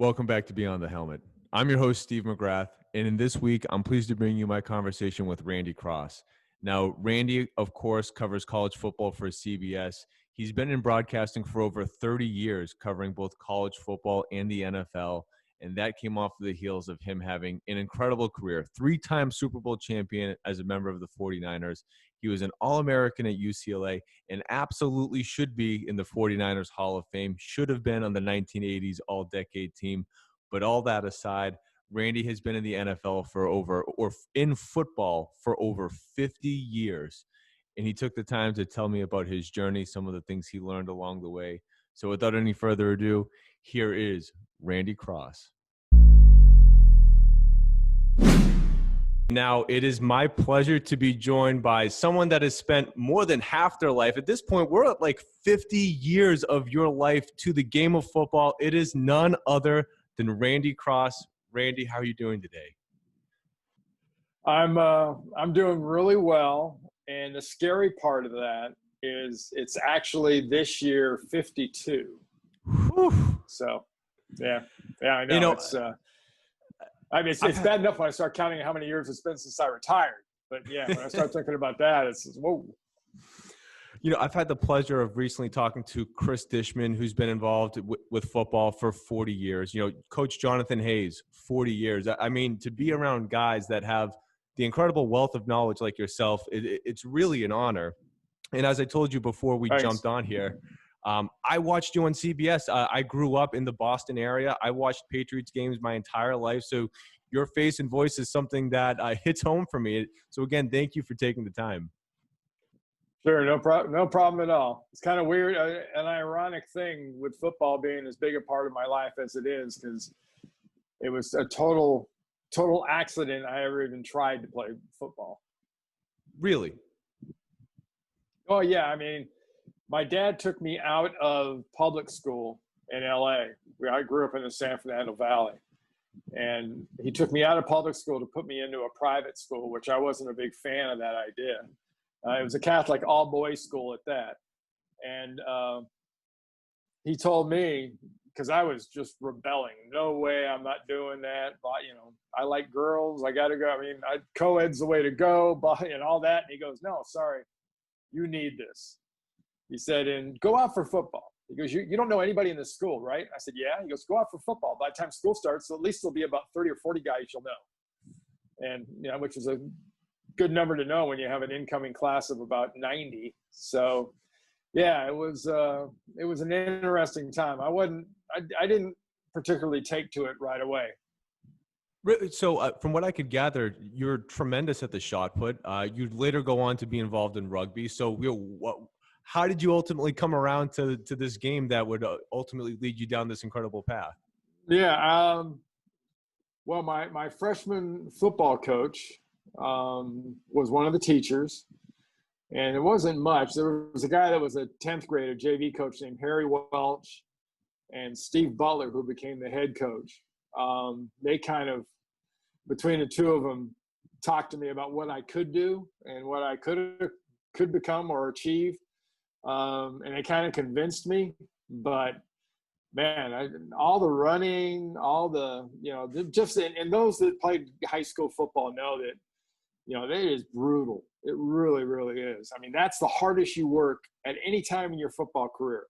Welcome back to Beyond the Helmet. I'm your host, Steve McGrath, and in this week, I'm pleased to bring you my conversation with Randy Cross. Now, Randy, of course, covers college football for CBS. He's been in broadcasting for over 30 years, covering both college football and the NFL, and that came off of the heels of him having an incredible career. Three-time Super Bowl champion as a member of the 49ers. He was an All-American at UCLA and absolutely should be in the 49ers Hall of Fame, should have been on the 1980s All-Decade team. But all that aside, Randy has been in the NFL in football for over 50 years. And he took the time to tell me about his journey, some of the things he learned along the way. So without any further ado, here is Randy Cross. Now, it is my pleasure to be joined by someone that has spent more than half their life. At this point, we're at like 50 years of your life to the game of football. It is none other than Randy Cross. Randy, how are you doing today? I'm doing really well, and the scary part of that is it's actually this year 52. Whew. So, yeah, I know. It's bad enough when I start counting how many years it's been since I retired. But yeah, when I start thinking about that, it's whoa. I've had the pleasure of recently talking to Chris Dishman, who's been involved with football for 40 years. Coach Jonathan Hayes, 40 years. I mean, to be around guys that have the incredible wealth of knowledge like yourself, it's really an honor. And as I told you before we jumped on here, I watched you on CBS. I grew up in the Boston area. I watched Patriots games my entire life. So your face and voice is something that hits home for me. So again, thank you for taking the time. Sure, no problem at all. It's kind of weird, an ironic thing with football being as big a part of my life as it is, because it was a total accident I ever even tried to play football. Really? Oh, yeah. I mean, my dad took me out of public school in LA. I grew up in the San Fernando Valley. And he took me out of public school to put me into a private school, which I wasn't a big fan of that idea. It was a Catholic all-boys school at that. And he told me, because I was just rebelling, no way, I'm not doing that. But, I like girls. I got to go. I mean, co-ed's the way to go, and all that. And he goes, no, sorry, you need this. He said, and go out for football. He goes, you don't know anybody in this school, right? I said, yeah. He goes, go out for football. By the time school starts, at least there'll be about 30 or 40 guys you'll know. And, which is a good number to know when you have an incoming class of about 90. So, yeah, it was an interesting time. I didn't particularly take to it right away. So from what I could gather, you're tremendous at the shot put. You'd later go on to be involved in rugby. So how did you ultimately come around to this game that would ultimately lead you down this incredible path? Yeah. Well, my freshman football coach was one of the teachers, and it wasn't much. There was a guy that was a 10th grader JV coach named Harry Walsh and Steve Butler, who became the head coach. They kind of, between the two of them, talked to me about what I could do and what I could become or achieve. And it kind of convinced me, but man, all the running, all the, and those that played high school football know that, it is brutal. It really, really is. I mean, that's the hardest you work at any time in your football career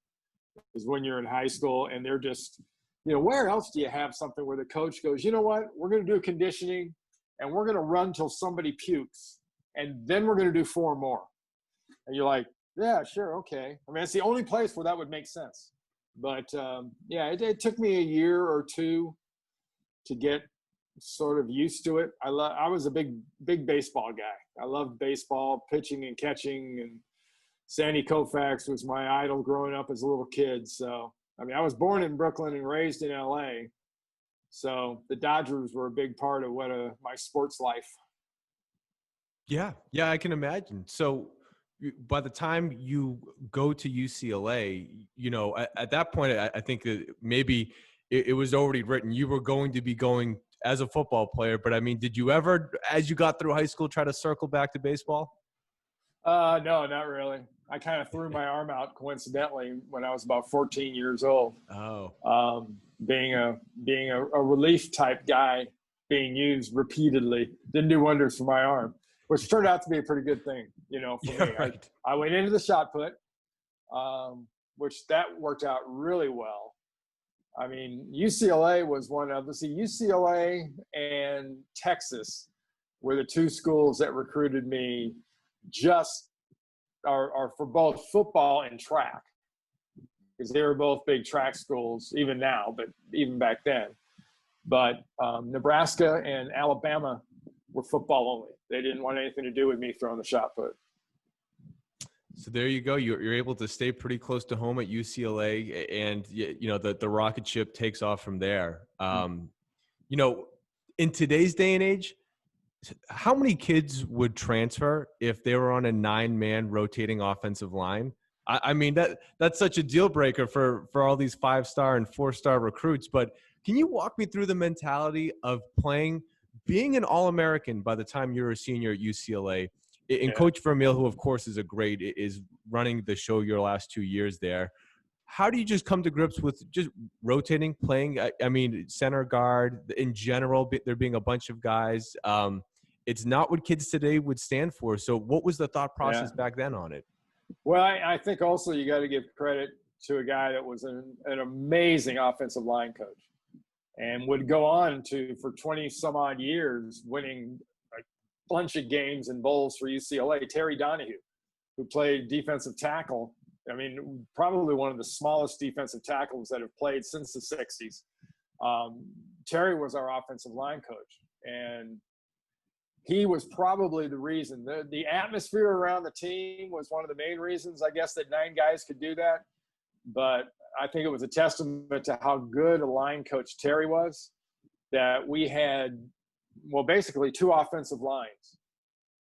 is when you're in high school, and they're just, where else do you have something where the coach goes, you know what, we're going to do conditioning and we're going to run till somebody pukes, and then we're going to do 4 more. And you're like, yeah, sure. Okay. I mean, it's the only place where that would make sense. But it took me a year or two to get sort of used to it. I was a big baseball guy. I loved baseball, pitching and catching, and Sandy Koufax was my idol growing up as a little kid. So, I mean, I was born in Brooklyn and raised in LA. So the Dodgers were a big part of my sports life. Yeah, I can imagine. So by the time you go to UCLA, at that point, I think that maybe it was already written. You were going to be going as a football player. But, I mean, did you ever, as you got through high school, try to circle back to baseball? No, not really. I kind of threw my arm out coincidentally when I was about 14 years old. Oh, Being a relief type guy, being used repeatedly didn't do wonders for my arm, which turned out to be a pretty good thing, for yeah, me. right. I went into the shot put, which that worked out really well. I mean, UCLA was one of the UCLA and Texas were the two schools that recruited me just are for both football and track, because they were both big track schools, even now, but even back then. But Nebraska and Alabama were football only. They didn't want anything to do with me throwing the shot put. So there you go. You're able to stay pretty close to home at UCLA, and the rocket ship takes off from there. In today's day and age, how many kids would transfer if they were on a 9-man rotating offensive line? I mean, that's such a deal breaker for all these 5-star and 4-star recruits. But can you walk me through the mentality of being an All-American by the time you're a senior at UCLA? And Yeah. Coach Vermeil, who of course is is running the show your last 2 years there. How do you just come to grips with just rotating, playing? I mean, center guard in general, there being a bunch of guys. It's not what kids today would stand for. So what was the thought process back then on it? Well, I think also you got to give credit to a guy that was an amazing offensive line coach and would go on to, for 20 some odd years, winning a bunch of games and bowls for UCLA, Terry Donahue, who played defensive tackle. I mean, probably one of the smallest defensive tackles that have played since the 60s. Terry was our offensive line coach, and he was probably the reason. The atmosphere around the team was one of the main reasons, I guess, that 9 guys could do that. But I think it was a testament to how good a line coach Terry was, that we had, well, basically 2 offensive lines.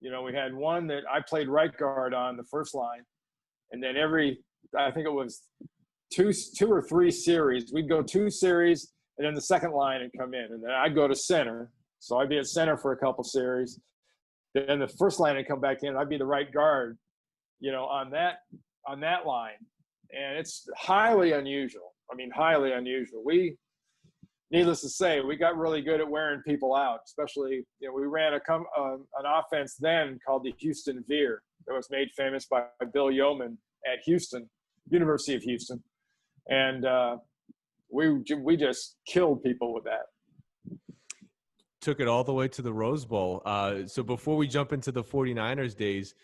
We had one that I played right guard on the first line, and then I think it was two or three series, we'd go 2 series, and then the second line would come in, and then I'd go to center. So I'd be at center for a couple series. Then the first line would come back in. I'd be the right guard, on that line. And it's highly unusual. I mean, highly unusual. Needless to say, we got really good at wearing people out. Especially, we ran an offense then called the Houston Veer that was made famous by Bill Yeoman at University of Houston, and we just killed people with that. Took it all the way to the Rose Bowl. So before we jump into the 49ers days,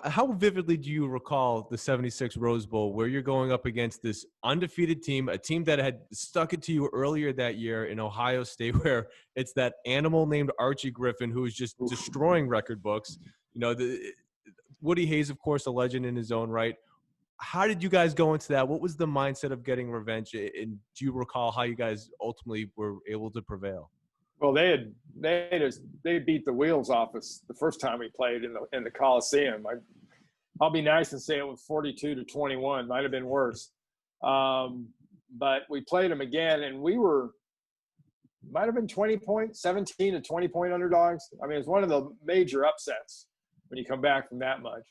how vividly do you recall the 76 Rose Bowl, where you're going up against this undefeated team, a team that had stuck it to you earlier that year in Ohio State, where it's that animal named Archie Griffin who is just destroying record books? Woody Hayes, of course, a legend in his own right. How did you guys go into that? What was the mindset of getting revenge? And do you recall how you guys ultimately were able to prevail? Well, they beat the wheels off us the first time we played in the Coliseum. I'll be nice and say it was 42-21. Might have been worse, but we played them again, and might have been 17 to 20 point underdogs. I mean, it's one of the major upsets when you come back from that much.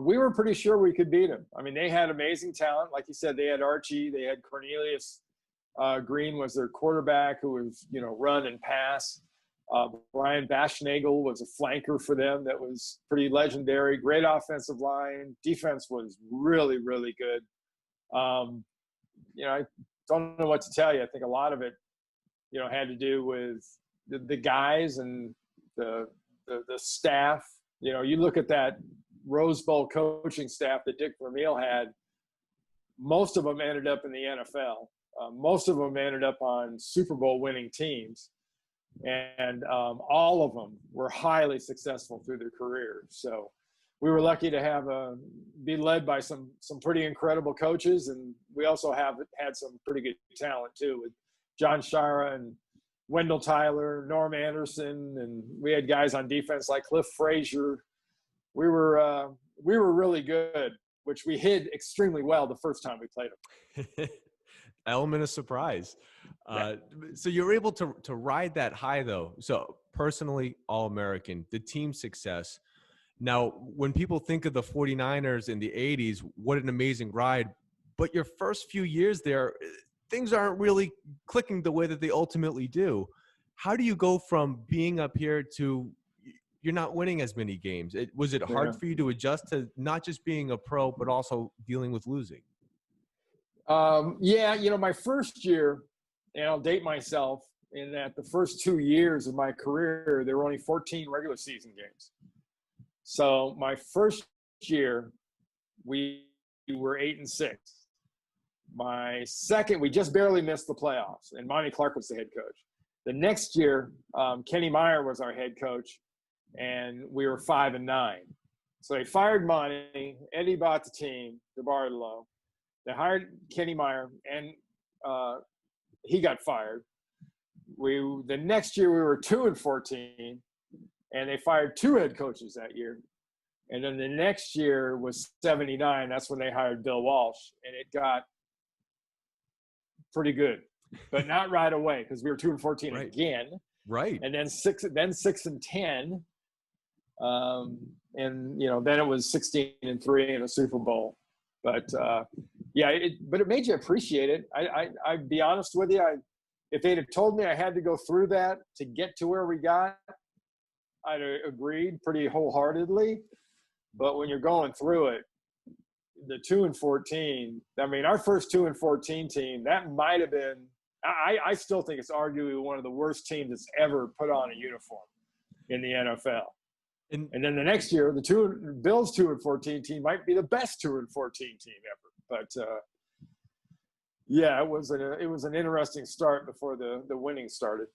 We were pretty sure we could beat them. I mean, they had amazing talent, like you said. They had Archie, they had Cornelius. Green was their quarterback, who was, run and pass. Brian Baschnagel was a flanker for them that was pretty legendary. Great offensive line. Defense was really, really good. I don't know what to tell you. I think a lot of it, had to do with the guys and the staff. You look at that Rose Bowl coaching staff that Dick Vermeil had, most of them ended up in the NFL. Most of them ended up on Super Bowl winning teams, and all of them were highly successful through their careers. So we were lucky to be led by some pretty incredible coaches, and we also had some pretty good talent too, with John Shira and Wendell Tyler, Norm Anderson, and we had guys on defense like Cliff Frazier. We were really good, which we hid extremely well the first time we played them. Element of surprise. So you're able to ride that high, though. So personally, All-American, the team success. Now, when people think of the 49ers in the 80s, what an amazing ride. But your first few years there, things aren't really clicking the way that they ultimately do. How do you go from being up here to you're not winning as many games? Was it Yeah. hard for you to adjust to not just being a pro, but also dealing with losing? Yeah, my first year, and I'll date myself in that the first 2 years of my career, there were only 14 regular season games. So my first year, we were 8-6. My second, we just barely missed the playoffs, and Monty Clark was the head coach. The next year, Kenny Meyer was our head coach, and we were 5-9. So they fired Monty. Eddie bought the team, DeBartolo. They hired Kenny Meyer, and he got fired. The next year we were 2-14, and they fired 2 head coaches that year. And then the next year was 79. That's when they hired Bill Walsh, and it got pretty good, but not right away because we were 2-14 Right. again. Right. And then 6-10. And then it was 16-3 in a Super Bowl. But but it made you appreciate it. I'd be honest with you. If they'd have told me I had to go through that to get to where we got, I'd have agreed pretty wholeheartedly. But when you're going through it, the 2-14, I mean, our first 2-14 team, that might have been, I still think it's arguably one of the worst teams that's ever put on a uniform in the NFL. And then the next year, the Bills 2-14 team might be the best 2-14 team ever. But it was an interesting start before the winning started.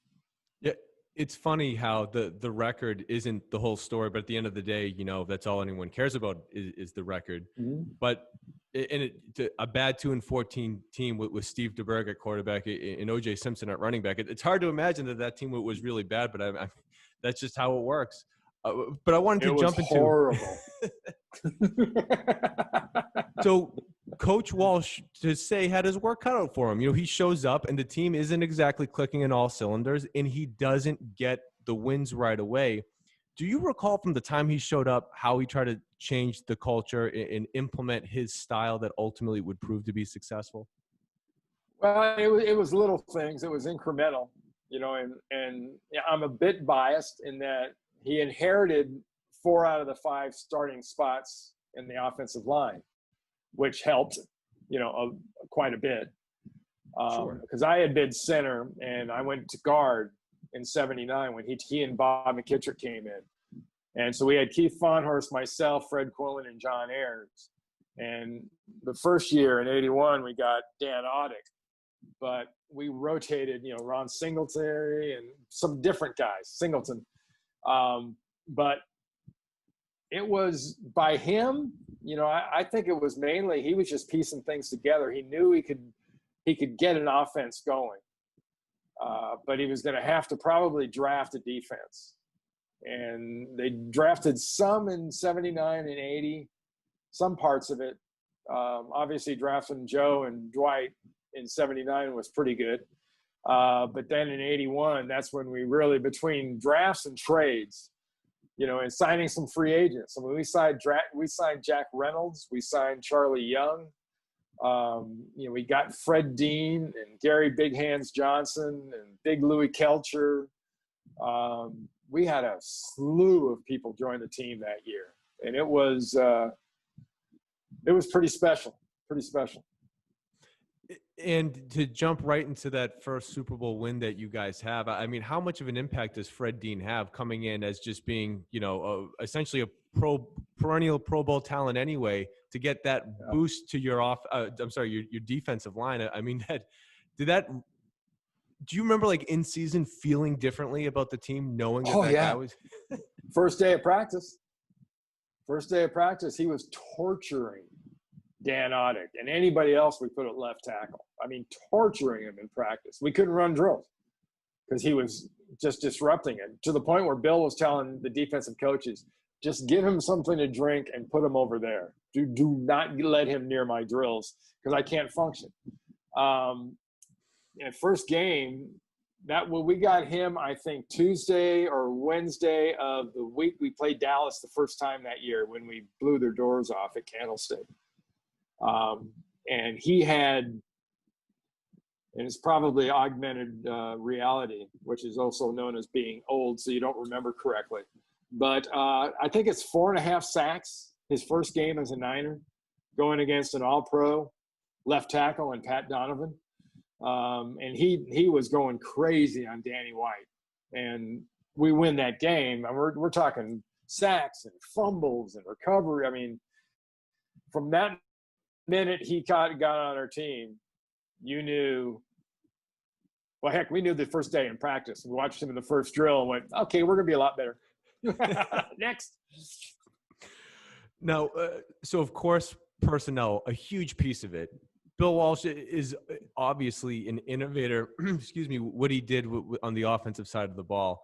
Yeah, it's funny how the record isn't the whole story, but at the end of the day, that's all anyone cares about is the record. Mm-hmm. But a bad 2-14 team with Steve DeBerg at quarterback and O.J. Simpson at running back, it's hard to imagine that team was really bad, but that's just how it works. But I wanted to jump into horrible. So Coach Walsh, to say, had his work cut out for him. He shows up and the team isn't exactly clicking in all cylinders, and he doesn't get the wins right away. Do you recall from the time he showed up how he tried to change the culture and implement his style that ultimately would prove to be successful? Well, it was little things. It was incremental, and I'm a bit biased in that he inherited 4 out of the 5 starting spots in the offensive line, which helped, quite a bit. Sure. Because I had been center and I went to guard in 79 when he and Bob McKittrick came in. And so we had Keith Fonhorst, myself, Fred Quillen, and John Ayers. And the first year in 81, we got Dan Audick. But we rotated, Ron Singletary and some different guys, Singleton. But it was by him, I think it was mainly he was just piecing things together. He knew he could get an offense going, but he was going to have to probably draft a defense. And they drafted some in 79 and 80, some parts of it. Obviously, drafting Joe and Dwight in 79 was pretty good. But then in 81, that's when we really, between drafts and trades, and signing some free agents. I mean, we signed Jack Reynolds. We signed Charlie Young. We got Fred Dean and Gary Big Hands Johnson and Big Louie Kelcher. We had a slew of people join the team that year, and it was pretty special. Pretty special. And to jump right into that first Super Bowl win that you guys have, I mean, how much of an impact does Fred Dean have coming in as just being, essentially a perennial Pro Bowl talent anyway, to get that boost to your your defensive line? I mean, do you remember in season feeling differently about the team, knowing that guy was First day of practice, he was torturing Dan Audick and anybody else we put at left tackle. I mean, torturing him in practice. We couldn't run drills because he was just disrupting it, to the point where Bill was telling the defensive coaches, just give him something to drink and put him over there. Do not let him near my drills because I can't function. First game, we got him, I think, Tuesday or Wednesday of the week we played Dallas the first time that year when we blew their doors off at Candlestick. And he had, and it's probably augmented reality, which is also known as being old, so you don't remember correctly. But I think it's 4.5 sacks his first game as a Niner, going against an all-pro left tackle and Pat Donovan. And he was going crazy on Danny White. And we win that game. And we're talking sacks and fumbles and recovery. I mean, from that minute he got on our team, you knew, well, heck, we knew the first day in practice. We watched him in the first drill and went, okay, we're going to be a lot better. Next. Now, so of course, personnel, a huge piece of it. Bill Walsh is obviously an innovator, excuse me, what he did on the offensive side of the ball.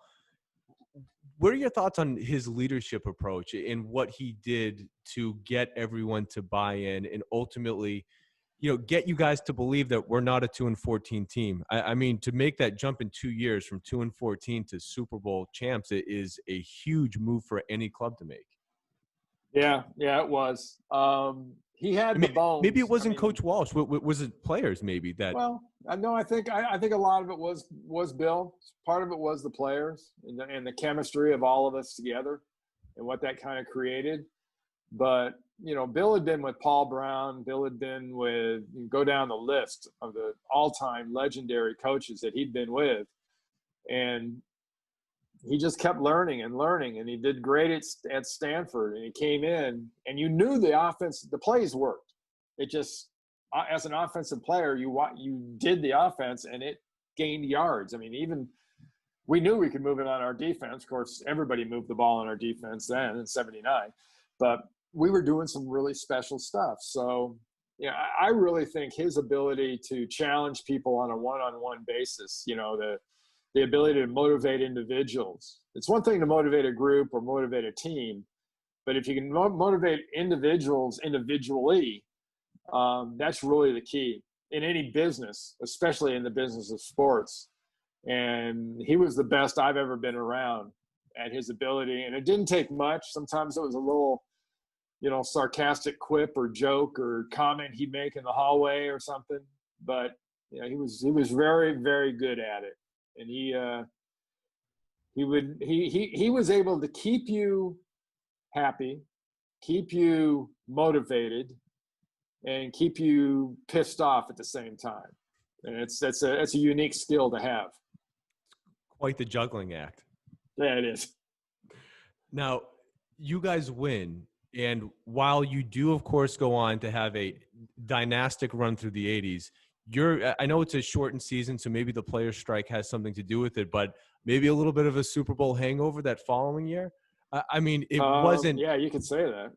What are your thoughts on his leadership approach and what he did to get everyone to buy in and ultimately, get you guys to believe that we're not a 2-14 team? I mean, to make that jump in 2 years from 2-14 to Super Bowl champs, it is a huge move for any club to make. Yeah, it was. He had the bones. Maybe it wasn't Coach Walsh. Was it players maybe that? Well, no, I think a lot of it was Bill. Part of it was the players and the chemistry of all of us together and what that kind of created. But, Bill had been with Paul Brown. Bill had been with, go down the list of the all-time legendary coaches that he'd been with. And he just kept learning, and he did great at Stanford, and he came in, and you knew the offense, the plays worked. It just, as an offensive player, you did the offense, and it gained yards. I mean, even we knew we could move it on our defense. Of course, everybody moved the ball on our defense then in '79, but we were doing some really special stuff. So, I really think his ability to challenge people on a one-on-one basis, the ability to motivate individuals. It's one thing to motivate a group or motivate a team, but if you can motivate individuals individually, that's really the key in any business, especially in the business of sports. And he was the best I've ever been around at his ability. And it didn't take much. Sometimes it was a little, sarcastic quip or joke or comment he'd make in the hallway or something. But he was very, very good at it. And he was able to keep you happy, keep you motivated, and keep you pissed off at the same time. And that's a unique skill to have. Quite the juggling act. Yeah, it is. Now, you guys win, and while you do, of course, go on to have a dynastic run through the 80s, I know it's a shortened season, so maybe the players' strike has something to do with it, but maybe a little bit of a Super Bowl hangover that following year. I mean, it wasn't. Yeah, you could say that.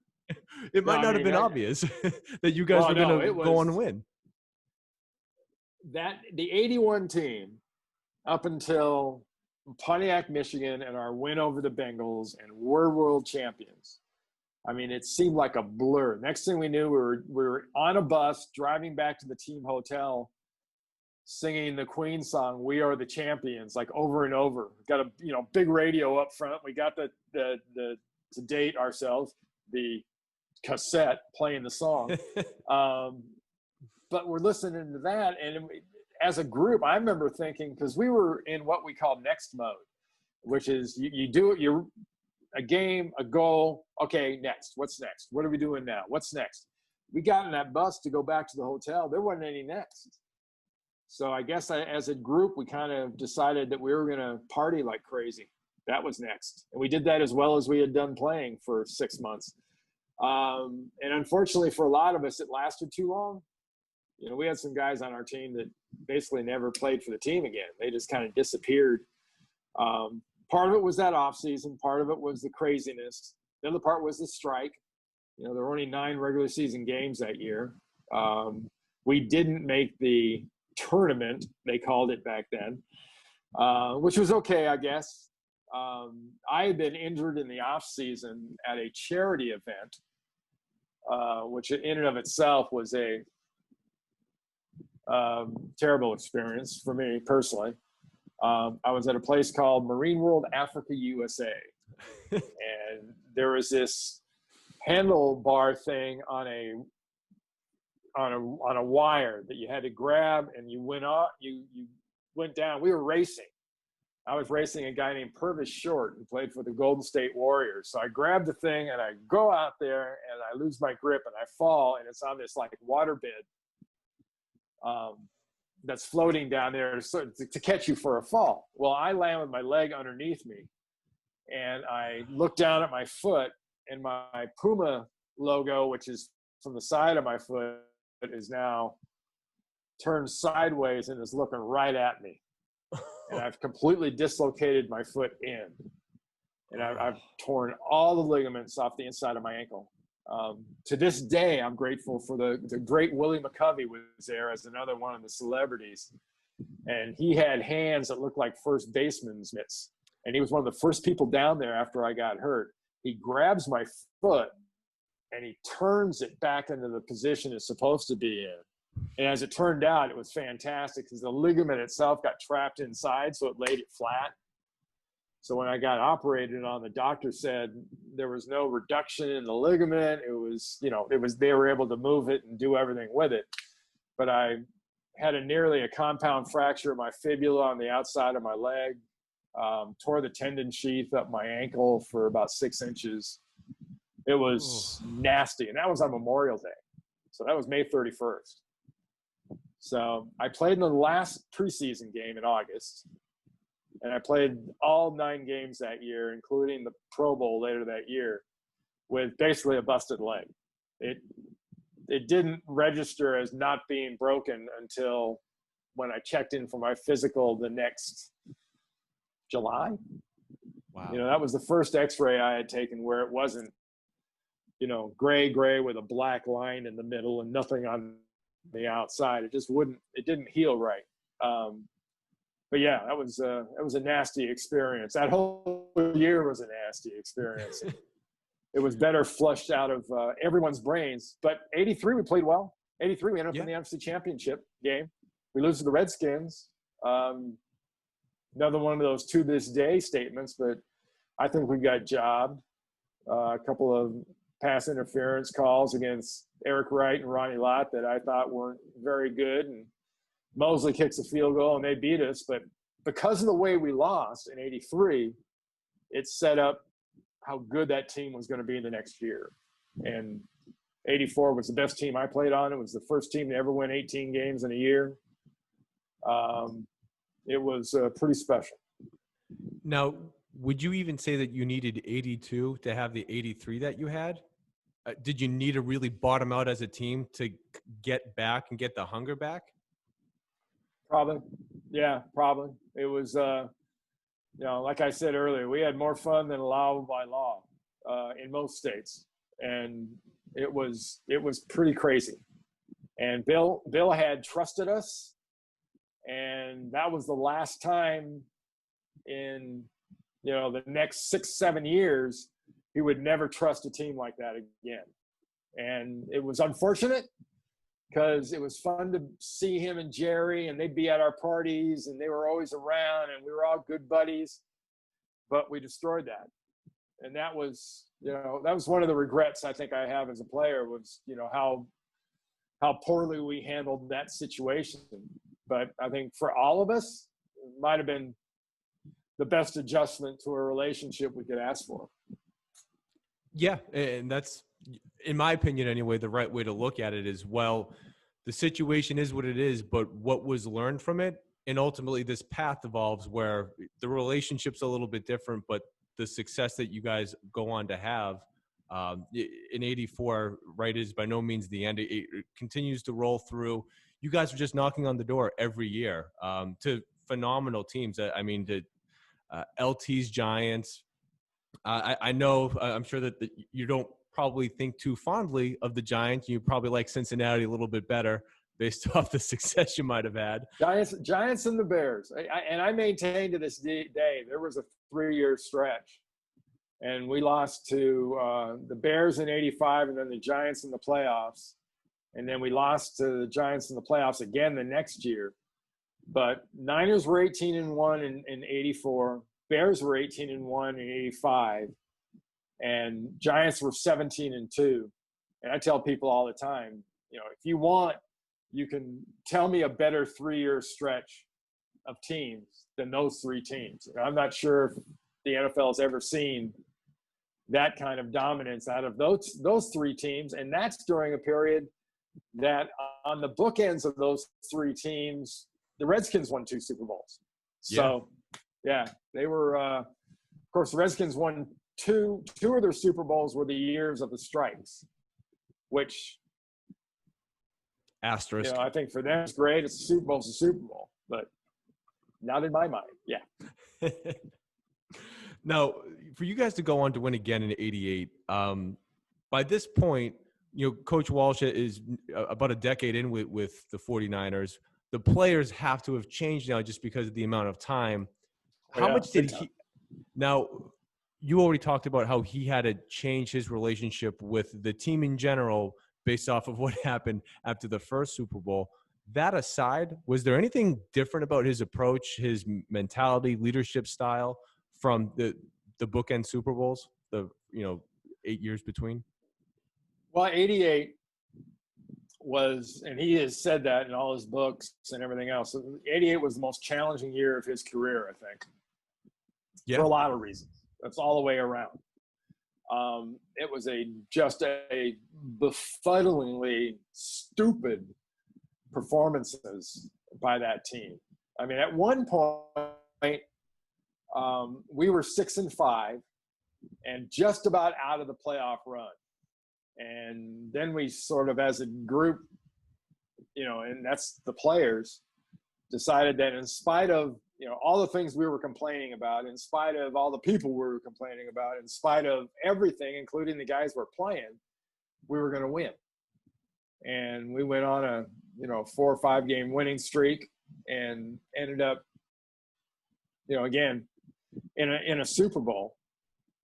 It might not have been obvious that you guys were going to go on and win. The 81 team, up until Pontiac, Michigan, and our win over the Bengals, and we're world champions. I mean, it seemed like a blur. Next thing we knew, we were on a bus driving back to the team hotel, singing the Queen song, "We Are the Champions," like over and over. Got a big radio up front. We got the to date ourselves the cassette playing the song, but we're listening to that, and as a group, I remember thinking, because we were in what we call next mode, which is you do it. You're a game, a goal. Okay, next. What's next? What are we doing now? What's next? We got in that bus to go back to the hotel. There wasn't any next. So I guess as a group, we kind of decided that we were going to party like crazy. That was next. And we did that as well as we had done playing for 6 months. And unfortunately for a lot of us, it lasted too long. We had some guys on our team that basically never played for the team again. They just kind of disappeared. Part of it was that off season. Part of it was the craziness. The other part was the strike. There were only 9 regular season games that year. We didn't make the tournament, they called it back then, which was okay, I guess. I had been injured in the off season at a charity event, which in and of itself was a terrible experience for me personally. I was at a place called Marine World Africa USA. And there was this handlebar thing on a wire that you had to grab, and you went up, you went down. We were racing. I was racing a guy named Purvis Short, who played for the Golden State Warriors. So I grabbed the thing and I go out there and I lose my grip and I fall, and it's on this like water bed that's floating down there to catch you for a fall. Well, I land with my leg underneath me, and I look down at my foot, and my Puma logo, which is from the side of my foot, is now turned sideways and is looking right at me. And I've completely dislocated my foot in. And I've torn all the ligaments off the inside of my ankle. To this day, I'm grateful for the great Willie McCovey was there as another one of the celebrities. And he had hands that looked like first baseman's mitts. And he was one of the first people down there after I got hurt. He grabs my foot and he turns it back into the position it's supposed to be in. And as it turned out, it was fantastic because the ligament itself got trapped inside, so it laid it flat. So when I got operated on, the doctor said there was no reduction in the ligament. It was, they were able to move it and do everything with it. But I had nearly a compound fracture of my fibula on the outside of my leg, tore the tendon sheath up my ankle for about 6 inches. It was nasty. And that was on Memorial Day. So that was May 31st. So I played in the last preseason game in August, and I played all 9 games that year, including the Pro Bowl later that year, with basically a busted leg. It didn't register as not being broken until when I checked in for my physical the next July. Wow. That was the first X-ray I had taken where it wasn't, gray with a black line in the middle and nothing on the outside. It didn't heal right. But yeah, that was a nasty experience. That whole year was a nasty experience. It was better flushed out of everyone's brains. But 83, we played well. 83, we ended up in the NFC Championship game. We lose to the Redskins. Another one of those to this day statements, but I think we got jobbed. A couple of pass interference calls against Eric Wright and Ronnie Lott that I thought weren't very good. And Mosley kicks a field goal and they beat us. But because of the way we lost in 83, it set up how good that team was going to be in the next year. And 84 was the best team I played on. It was the first team to ever win 18 games in a year. It was pretty special. Now, would you even say that you needed 82 to have the 83 that you had? Did you need to really bottom out as a team to get back and get the hunger back? Probably. Yeah, probably. It was, like I said earlier, we had more fun than allowable by law in most states. And it was pretty crazy. And Bill had trusted us. And that was the last time in, the next 6-7 years, he would never trust a team like that again. And it was unfortunate because it was fun to see him and Jerry, and they'd be at our parties and they were always around and we were all good buddies, but we destroyed that. And that was one of the regrets I think I have as a player was, how poorly we handled that situation. But I think for all of us, it might have been the best adjustment to a relationship we could ask for. Yeah, and that's, in my opinion anyway, the right way to look at it is, well, the situation is what it is, but what was learned from it, and ultimately this path evolves where the relationship's a little bit different, but the success that you guys go on to have in 84, right, is by no means the end. It continues to roll through. You guys are just knocking on the door every year to phenomenal teams. I mean, to LT's Giants. I know, I'm sure that you don't probably think too fondly of the Giants. You probably like Cincinnati a little bit better based off the success you might have had. Giants and the Bears. I maintain to this day, there was a 3-year stretch. And we lost to the Bears in 85 and then the Giants in the playoffs. And then we lost to the Giants in the playoffs again the next year. But Niners were 18-1 in 84. Bears were 18-1 in 85. And Giants were 17-2. And I tell people all the time, if you want, you can tell me a better 3-year stretch of teams than those three teams. I'm not sure if the NFL has ever seen that kind of dominance out of those three teams. And that's during a period that on the bookends of those three teams, the Redskins won 2 Super Bowls. So, yeah, they were of course, the Redskins won two of their Super Bowls were the years of the strikes, which asterisk. I think for them it's great. It's a Super Bowl's a Super Bowl, but not in my mind. Yeah. Now, for you guys to go on to win again in '88, by this point, Coach Walsh is about a decade in with the 49ers. The players have to have changed now just because of the amount of time. How much did he – now, you already talked about how he had to change his relationship with the team in general based off of what happened after the first Super Bowl. That aside, was there anything different about his approach, his mentality, leadership style from the bookend Super Bowls, the 8 years between? Well, 88 was, and he has said that in all his books and everything else, 88 was the most challenging year of his career, I think. Yeah. For a lot of reasons. That's all the way around. It was just a befuddlingly stupid performances by that team. I mean, at one point, we were 6-5 and just about out of the playoff run. And then we sort of, as a group, and that's the players, decided that in spite of, all the things we were complaining about, in spite of all the people we were complaining about, in spite of everything, including the guys we're playing, we were going to win. And we went on a, 4 or 5 game winning streak and ended up, again, in a Super Bowl.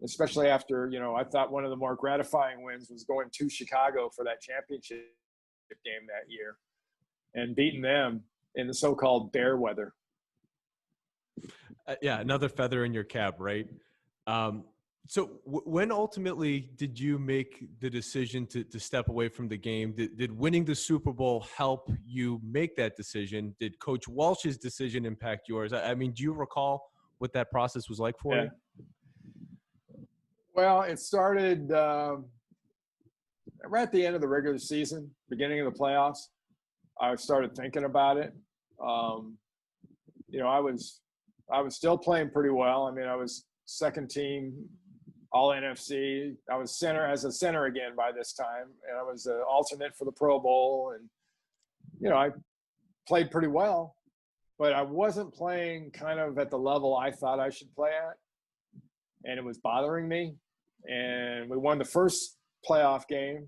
Especially after, I thought one of the more gratifying wins was going to Chicago for that championship game that year and beating them in the so-called bear weather. Yeah, another feather in your cap, right? So when ultimately did you make the decision to step away from the game? Did winning the Super Bowl help you make that decision? Did Coach Walsh's decision impact yours? I mean, do you recall what that process was like for you? Well, it started right at the end of the regular season, beginning of the playoffs. I started thinking about it. I was still playing pretty well. I mean, I was second team All NFC. I was as a center again by this time, and I was an alternate for the Pro Bowl. And I played pretty well, but I wasn't playing kind of at the level I thought I should play at. And it was bothering me. And we won the first playoff game.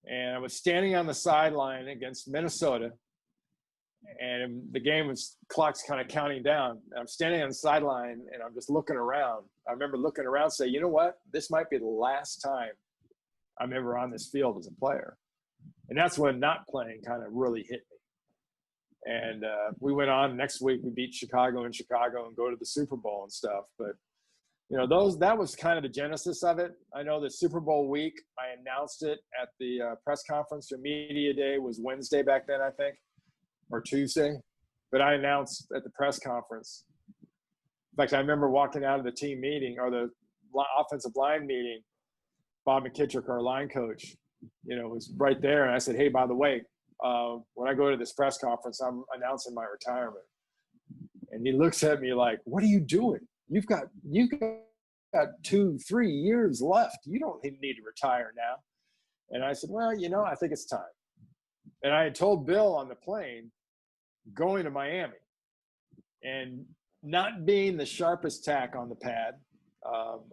And I was standing on the sideline against Minnesota. And the game was, clock's kind of counting down. I'm standing on the sideline and I'm just looking around. I remember looking around and saying, you know what? This might be the last time I'm ever on this field as a player. And that's when not playing kind of really hit me. And we went on. Next week, we beat Chicago in Chicago and go to the Super Bowl and stuff. But that was kind of the genesis of it. I know the Super Bowl week, I announced it at the press conference. The media day was Wednesday back then, I think, or Tuesday. But I announced at the press conference. In fact, I remember walking out of the team meeting or the offensive line meeting. Bob McKittrick, our line coach, was right there. And I said, hey, by the way, when I go to this press conference, I'm announcing my retirement. And he looks at me like, what are you doing? You've got 2-3 years left. You don't need to retire now. And I said, well, I think it's time. And I had told Bill on the plane going to Miami and not being the sharpest tack on the pad.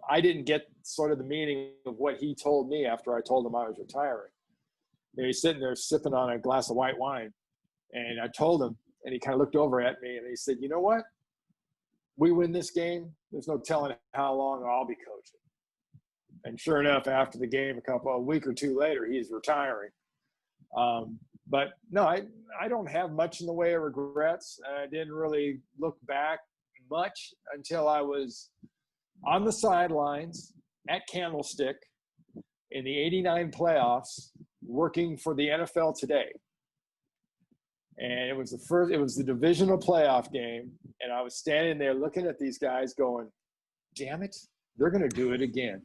I didn't get sort of the meaning of what he told me after I told him I was retiring. He's sitting there sipping on a glass of white wine. And I told him, and he kind of looked over at me and he said, you know what? We win this game, there's no telling how long I'll be coaching. And sure enough, after the game, a week or two later, he's retiring. But no, I I don't have much in the way of regrets. I didn't really look back much until I was on the sidelines at Candlestick in the '89 playoffs, working for the NFL Today. And it was the divisional playoff game. And I was standing there looking at these guys going, damn it, they're going to do it again.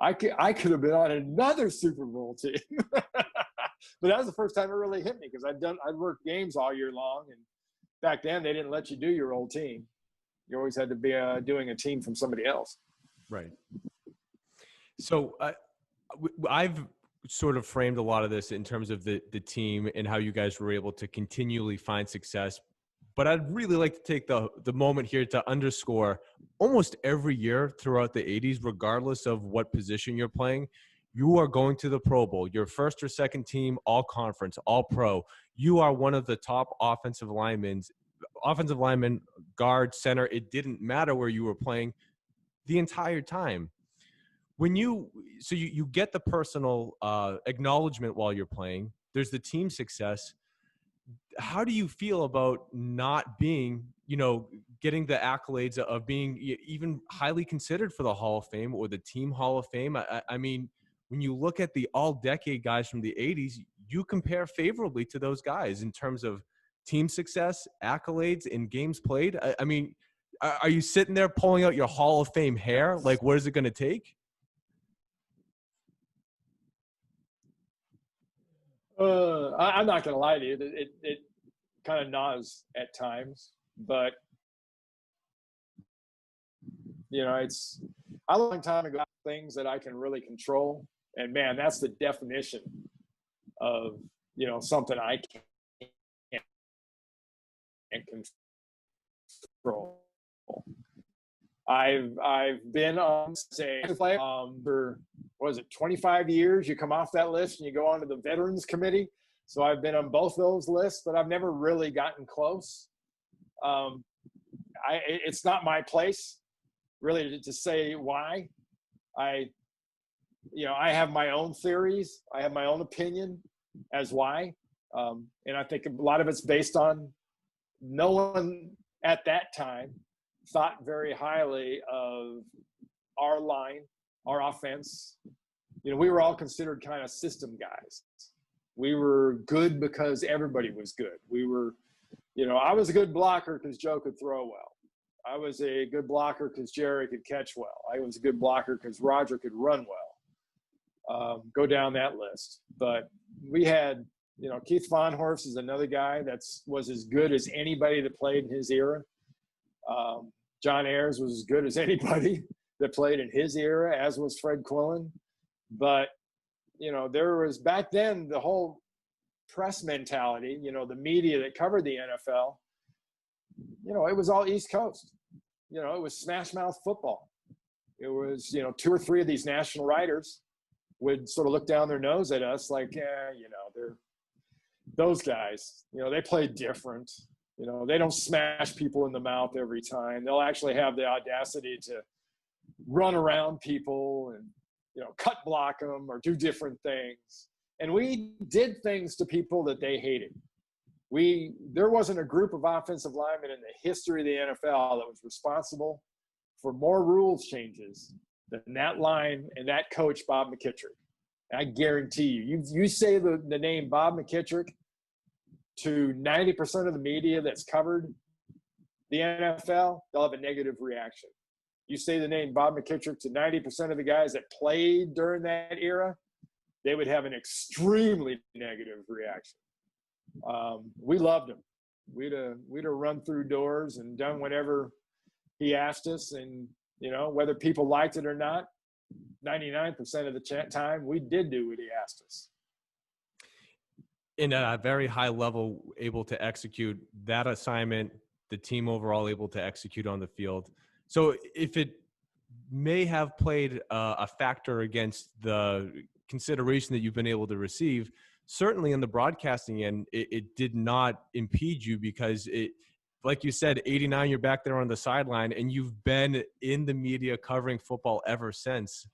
I could have been on another Super Bowl team. But that was the first time it really hit me, because I'd worked games all year long. And back then they didn't let you do your old team. You always had to be doing a team from somebody else. Right. So I've sort of framed a lot of this in terms of the team and how you guys were able to continually find success. But I'd really like to take the moment here to underscore almost every year throughout the 80s, regardless of what position you're playing, you are going to the Pro Bowl. Your first or second team, all conference, all pro. You are one of the top offensive linemen, guard, center. It didn't matter where you were playing the entire time. When you get the personal acknowledgement while you're playing, there's the team success. How do you feel about not being, getting the accolades of being even highly considered for the Hall of Fame or the team Hall of Fame? I mean, when you look at the all-decade guys from the 80s, you compare favorably to those guys in terms of team success, accolades, and games played. I mean, are you sitting there pulling out your Hall of Fame hair? Like, what is it going to take? I'm not going to lie to you. It kind of gnaws at times, but I long time ago things that I can really control, and man, that's the definition of something I can't control. I've been on for 25 years. You come off that list and you go on to the Veterans Committee. So I've been on both those lists, but I've never really gotten close. It's not my place really to say why. I have my own theories. I have my own opinion as why. And I think a lot of it's based on no one at that time thought very highly of our line, our offense. We were all considered kind of system guys. We were good because everybody was good. We were, I was a good blocker because Joe could throw well. I was a good blocker because Jerry could catch well. I was a good blocker because Roger could run well. Go down that list. But we had, Keith Von Horst is another guy that was as good as anybody that played in his era. John Ayers was as good as anybody that played in his era, as was Fred Quillen. But, there was back then the whole press mentality, the media that covered the NFL, it was all East Coast. It was smash mouth football. It was, 2 or 3 of these national writers would sort of look down their nose at us like, they're those guys, they play different. They don't smash people in the mouth every time. They'll actually have the audacity to run around people and, cut block them or do different things. And we did things to people that they hated. There wasn't a group of offensive linemen in the history of the NFL that was responsible for more rules changes than that line and that coach, Bob McKittrick. And I guarantee you say the name Bob McKittrick to 90% of the media that's covered the NFL, they'll have a negative reaction. You say the name Bob McKittrick to 90% of the guys that played during that era, they would have an extremely negative reaction. We loved him. We'd have run through doors and done whatever he asked us. And, whether people liked it or not, 99% of the time, we did do what he asked us. In a very high level, able to execute that assignment, the team overall able to execute on the field. So if it may have played a factor against the consideration that you've been able to receive, certainly in the broadcasting end, it did not impede you because like you said, 89, you're back there on the sideline and you've been in the media covering football ever since.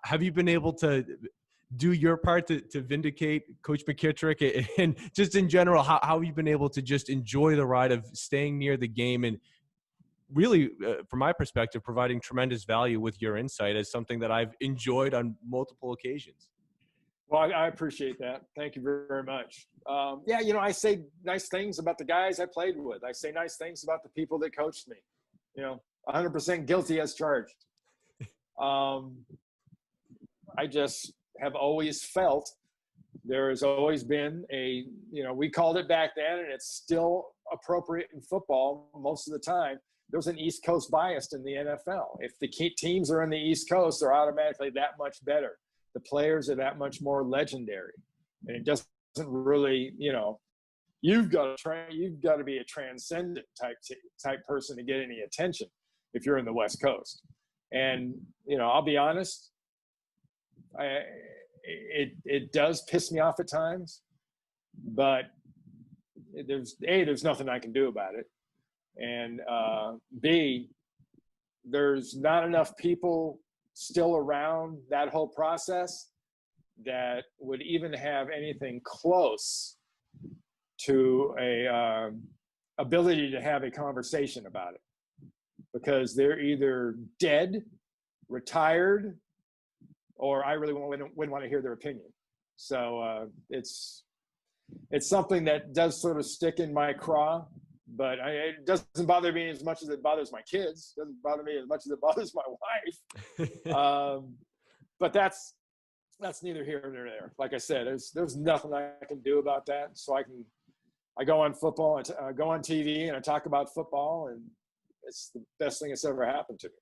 Have you been able to do your part to vindicate Coach McKittrick? And just in general, how have you been able to just enjoy the ride of staying near the game and really, from my perspective, providing tremendous value with your insight as something that I've enjoyed on multiple occasions? Well, I appreciate that. Thank you very, very much. Yeah, I say nice things about the guys I played with. I say nice things about the people that coached me. 100% guilty as charged. I just have always felt there has always been we called it back then, and it's still appropriate in football most of the time. There's an East Coast bias in the NFL. If the key teams are on the East Coast, they're automatically that much better. The players are that much more legendary, and it doesn't really, you've got to be a transcendent type person to get any attention if you're in the West Coast. And I'll be honest, it does piss me off at times, but there's nothing I can do about it, and B, there's not enough people still around that whole process that would even have anything close to a ability to have a conversation about it, because they're either dead, retired, or I really wouldn't want to hear their opinion. So it's something that does sort of stick in my craw, but it doesn't bother me as much as it bothers my kids. It doesn't bother me as much as it bothers my wife. But that's neither here nor there. Like I said, there's nothing I can do about that. So I go on football, I go on TV, and I talk about football, and it's the best thing that's ever happened to me.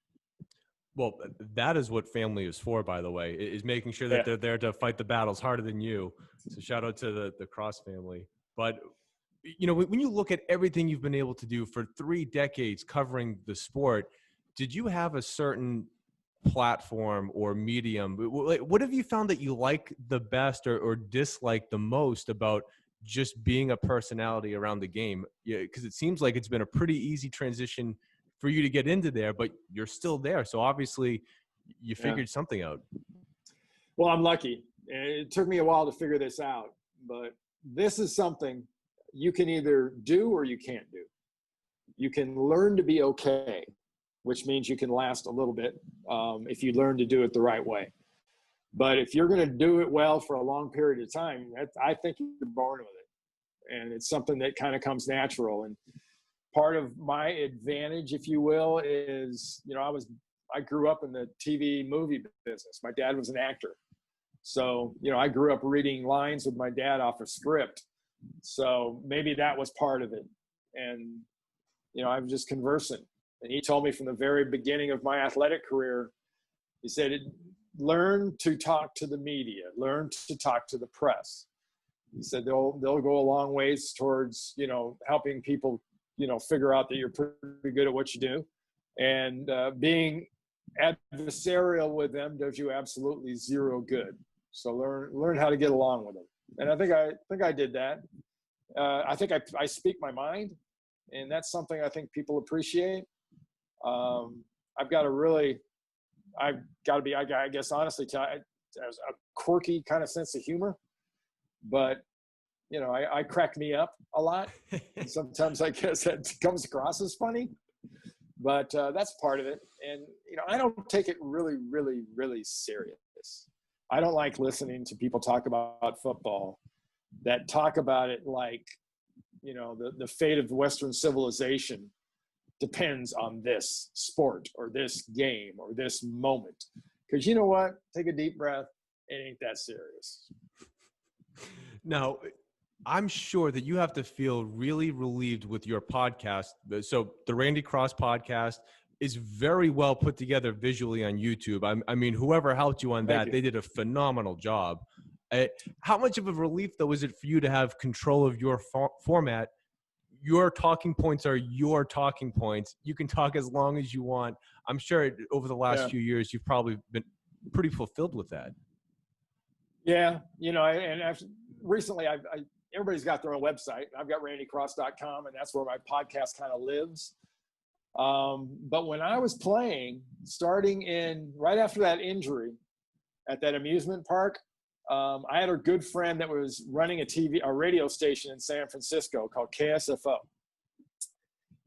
Well, that is what family is for, by the way, is making sure that they're there to fight the battles harder than you. So shout out to the Cross family. But, when you look at everything you've been able to do for 3 decades covering the sport, did you have a certain platform or medium? What have you found that you like the best or dislike the most about just being a personality around the game? Yeah, because it seems like it's been a pretty easy transition for you to get into there, but you're still there. So obviously you figured something out. Well, I'm lucky. It took me a while to figure this out, but this is something you can either do or you can't do. You can learn to be okay, which means you can last a little bit if you learn to do it the right way. But if you're going to do it well for a long period of time, I think you're born with it. And it's something that kind of comes natural. And part of my advantage, if you will, is, I grew up in the TV movie business. My dad was an actor. So, I grew up reading lines with my dad off a script. So maybe that was part of it. And, I was just conversant. And he told me from the very beginning of my athletic career, he said, learn to talk to the media, learn to talk to the press. He said, they'll go a long ways towards, helping people, figure out that you're pretty good at what you do. And being adversarial with them does you absolutely zero good. So learn how to get along with them. And I think I did that. I think I speak my mind, and that's something I think people appreciate. I've got to be, I guess, honestly, as a quirky kind of sense of humor, but I crack me up a lot. And sometimes I guess that comes across as funny, but that's part of it. And, I don't take it really, really, really serious. I don't like listening to people talk about football that talk about it like, the fate of Western civilization depends on this sport or this game or this moment. Because you know what? Take a deep breath. It ain't that serious. Now, I'm sure that you have to feel really relieved with your podcast. So the Randy Cross podcast is very well put together visually on YouTube. I mean, whoever helped you on that, they did a phenomenal job. How much of a relief, though, is it for you to have control of your format? Your talking points are your talking points. You can talk as long as you want. I'm sure over the last few years, you've probably been pretty fulfilled with that. Yeah. And recently everybody's got their own website. I've got randycross.com, and that's where my podcast kind of lives. But when I was playing, starting right after that injury at that amusement park, I had a good friend that was running a radio station in San Francisco called KSFO.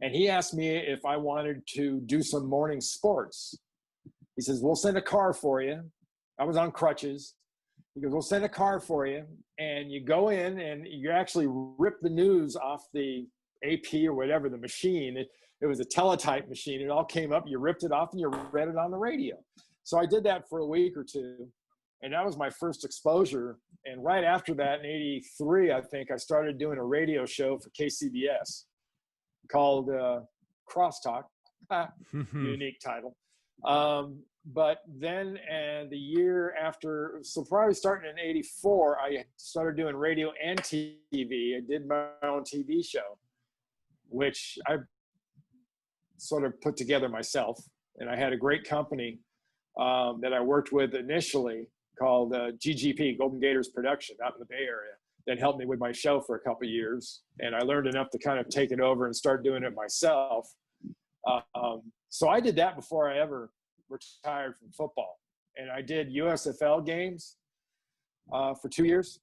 And he asked me if I wanted to do some morning sports. He says, we'll send a car for you. I was on crutches. He goes, we'll send a car for you. And you go in and you actually rip the news off the AP or whatever, the machine. It was a teletype machine. It all came up. You ripped it off and you read it on the radio. So I did that for a week or two. And that was my first exposure. And right after that, in '83, I think, I started doing a radio show for KCBS called Crosstalk. Unique title. But then, and the year after, so probably starting in '84, I started doing radio and TV. I did my own TV show, which I sort of put together myself. And I had a great company that I worked with initially called GGP, Golden Gators Production, out in the Bay Area, that helped me with my show for a couple of years. And I learned enough to kind of take it over and start doing it myself. So I did that before I ever retired from football. And I did USFL games for 2 years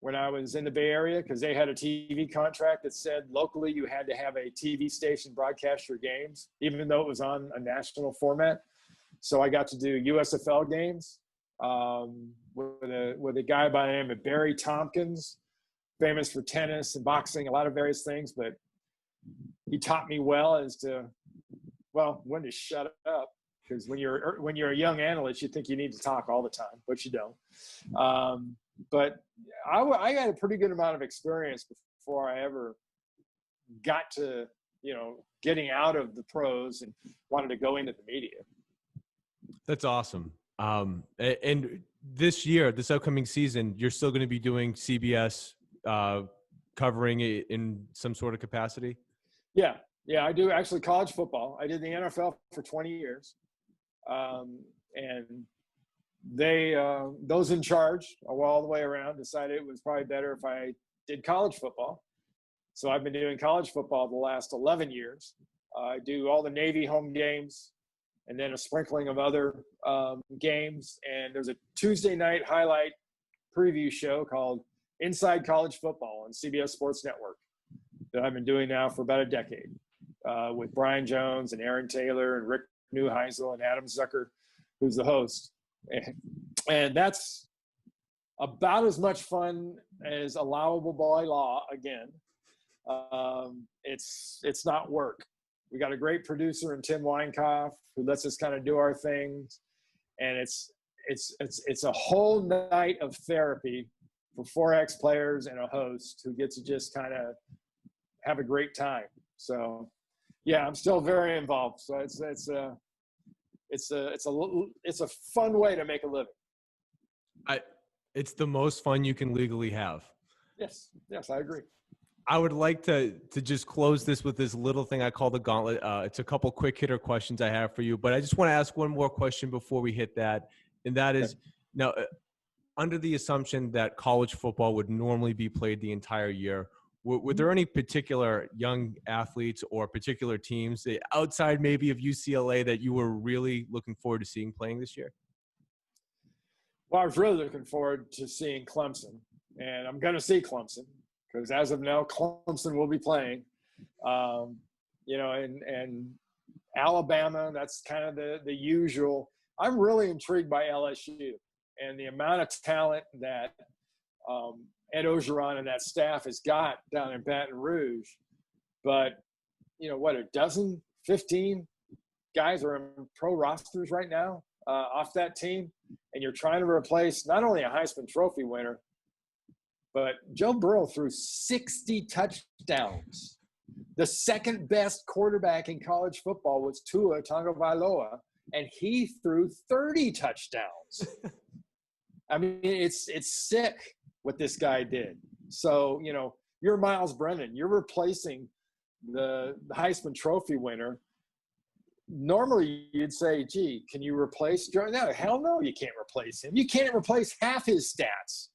when I was in the Bay Area, because they had a TV contract that said locally you had to have a TV station broadcast your games, even though it was on a national format. So I got to do USFL games with a guy by the name of Barry Tompkins, famous for tennis and boxing, a lot of various things, but he taught me well as to, well, when to shut up. Because when you're a young analyst, you think you need to talk all the time, but you don't. But I got a pretty good amount of experience before I ever got to, getting out of the pros and wanted to go into the media. That's awesome. And this upcoming season, you're still going to be doing CBS covering it in some sort of capacity? Yeah, I do actually college football. I did the NFL for 20 years. And those in charge all the way around decided it was probably better if I did college football. So I've been doing college football the last 11 years. I do all the Navy home games and then a sprinkling of other games. And there's a Tuesday night highlight preview show called Inside College Football on CBS Sports Network that I've been doing now for about a decade with Brian Jones and Aaron Taylor and Rick Neuheisel and Adam Zucker, who's the host. And that's about as much fun as allowable by law again. It's not work. We got a great producer in Tim Weinkoff who lets us kind of do our things. And it's a whole night of therapy for 4X players and a host who get to just kind of have a great time. So yeah, I'm still very involved. So it's a fun way to make a living. It's the most fun you can legally have. Yes, I agree. I would like to just close this with this little thing I call the Gauntlet. It's a couple quick hitter questions I have for you, but I just want to ask one more question before we hit that. And that is, now, under the assumption that college football would normally be played the entire year, were there any particular young athletes or particular teams outside maybe of UCLA that you were really looking forward to seeing playing this year? Well, I was really looking forward to seeing Clemson, and I'm going to see Clemson because as of now, Clemson will be playing. And Alabama, that's kind of the usual. I'm really intrigued by LSU and the amount of talent that Ed Ogeron and that staff has got down in Baton Rouge. But, a dozen, 15 guys are in pro rosters right now off that team. And you're trying to replace not only a Heisman Trophy winner, but Joe Burrow threw 60 touchdowns. The second best quarterback in college football was Tua Tagovailoa, and he threw 30 touchdowns. I mean, it's sick what this guy did. So, you're Miles Brennan. You're replacing the Heisman Trophy winner. Normally, you'd say, gee, can you replace Joe? No, hell no, you can't replace him. You can't replace half his stats.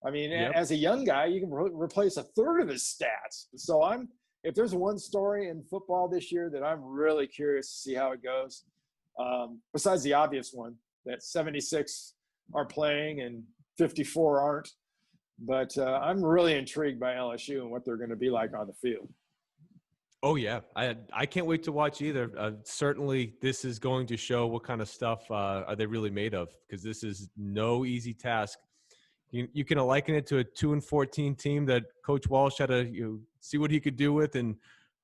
I mean, As a young guy, you can replace a third of his stats. So if there's one story in football this year that I'm really curious to see how it goes, besides the obvious one that 76 are playing and 54 aren't. But I'm really intrigued by LSU and what they're going to be like on the field. Oh yeah, I can't wait to watch either. Certainly, this is going to show what kind of stuff are they really made of, because this is no easy task. You can liken it to a 2-14 team that Coach Walsh had to see what he could do with, and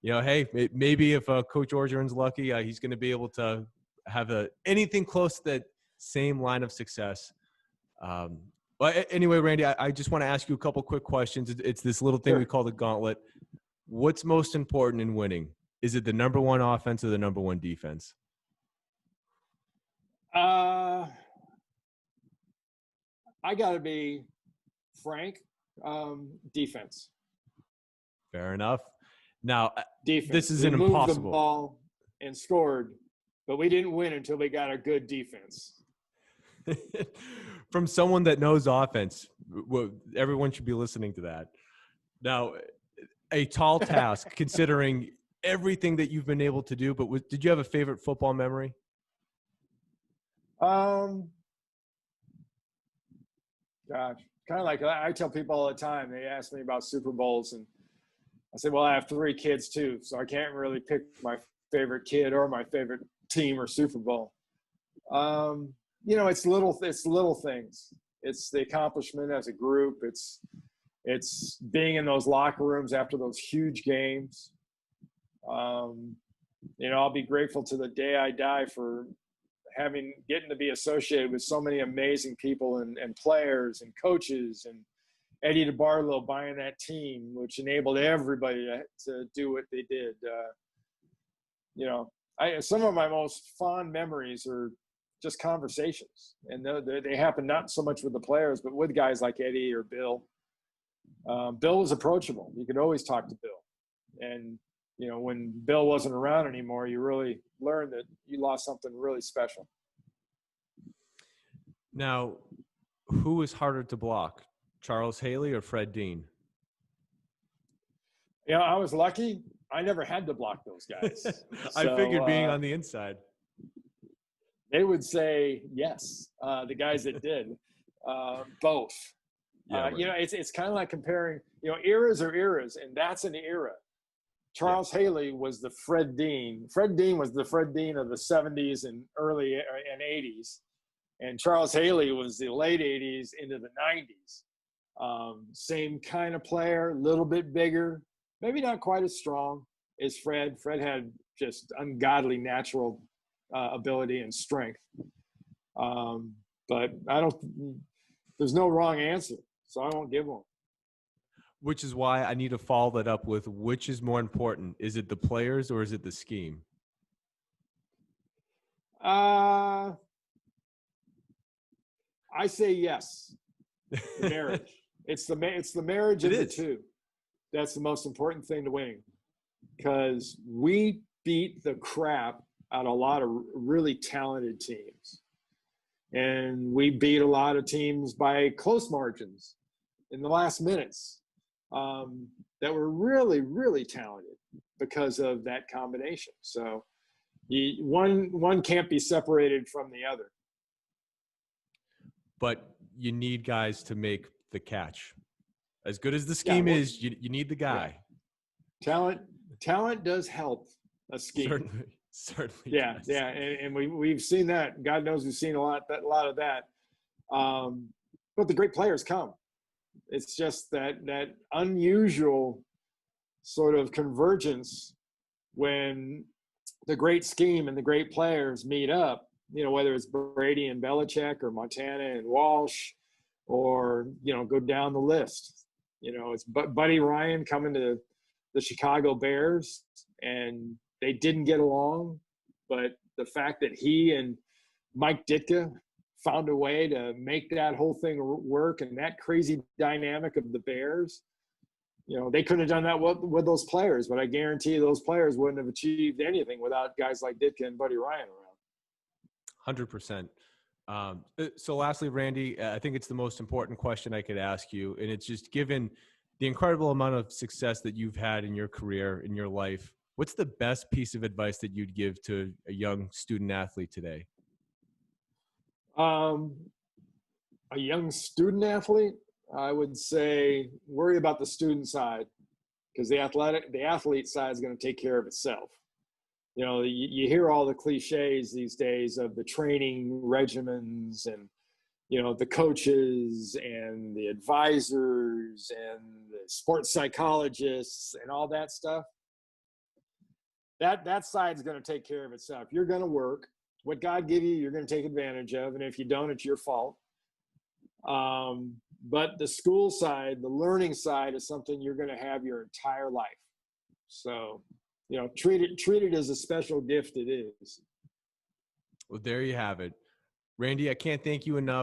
hey, maybe if Coach Orgeron's lucky, he's going to be able to have anything close to that same line of success. But anyway, Randy, I just want to ask you a couple quick questions. It's this little thing we call the Gauntlet. What's most important in winning? Is it the number one offense or the number one defense? I got to be frank. Defense. Fair enough. Now, defense. This is we an moved impossible. The ball and scored, but we didn't win until we got a good defense. From someone that knows offense, everyone should be listening to that. Now, a tall task considering everything that you've been able to do, but did you have a favorite football memory? Gosh, kind of like I tell people all the time, they ask me about Super Bowls, and I say, well, I have 3 kids too, so I can't really pick my favorite kid or my favorite team or Super Bowl. It's little things. It's the accomplishment as a group. It's being in those locker rooms after those huge games. I'll be grateful to the day I die for getting to be associated with so many amazing people and players and coaches, and Eddie DeBartolo buying that team, which enabled everybody to do what they did. Some of my most fond memories are just conversations, and they happen not so much with the players, but with guys like Eddie or Bill. Bill was approachable. You could always talk to Bill. And, when Bill wasn't around anymore, you really learned that you lost something really special. Now, who was harder to block, Charles Haley or Fred Dean? I was lucky. I never had to block those guys. I figured being on the inside. They would say yes, the guys that did. Both. Yeah, right. It's kind of like comparing, eras are eras, and that's an era. Charles Haley was the Fred Dean. Fred Dean was the Fred Dean of the 70s and early and 80s. And Charles Haley was the late 80s into the 90s. Same kind of player, a little bit bigger, maybe not quite as strong as Fred. Fred had just ungodly natural ability and strength. But there's no wrong answer, so I won't give one. Which is why I need to follow that up with, which is more important? Is it the players or is it the scheme? I say yes. The marriage. It's the marriage of the two. That's the most important thing to winning, because we beat the crap out of a lot of really talented teams, and we beat a lot of teams by close margins in the last minutes. That were really, really talented because of that combination. So one can't be separated from the other. But you need guys to make the catch. As good as the scheme is, you need the guy. Yeah. Talent does help a scheme. Certainly. Yeah, does. yeah, and we've seen that. God knows we've seen a lot of that. But the great players come. It's just that unusual sort of convergence when the great scheme and the great players meet up, whether it's Brady and Belichick or Montana and Walsh, or, go down the list. It's Buddy Ryan coming to the Chicago Bears, and they didn't get along. But the fact that he and Mike Ditka found a way to make that whole thing work, and that crazy dynamic of the Bears, they couldn't have done that with those players, but I guarantee you those players wouldn't have achieved anything without guys like Ditka and Buddy Ryan around. 100%. So lastly, Randy, I think it's the most important question I could ask you, and it's just, given the incredible amount of success that you've had in your career, in your life, what's the best piece of advice that you'd give to a young student athlete today? a young student athlete, I would say worry about the student side, because the athlete side is going to take care of itself. You know, you hear all the cliches these days of the training regimens and, you know, the coaches and the advisors and the sports psychologists and all that stuff. That side's going to take care of itself. You're going to work. What God give you, you're going to take advantage of. And if you don't, it's your fault. But the school side, the learning side, is something you're going to have your entire life. So, you know, treat it as a special gift it is. Well, there you have it. Randy, I can't thank you enough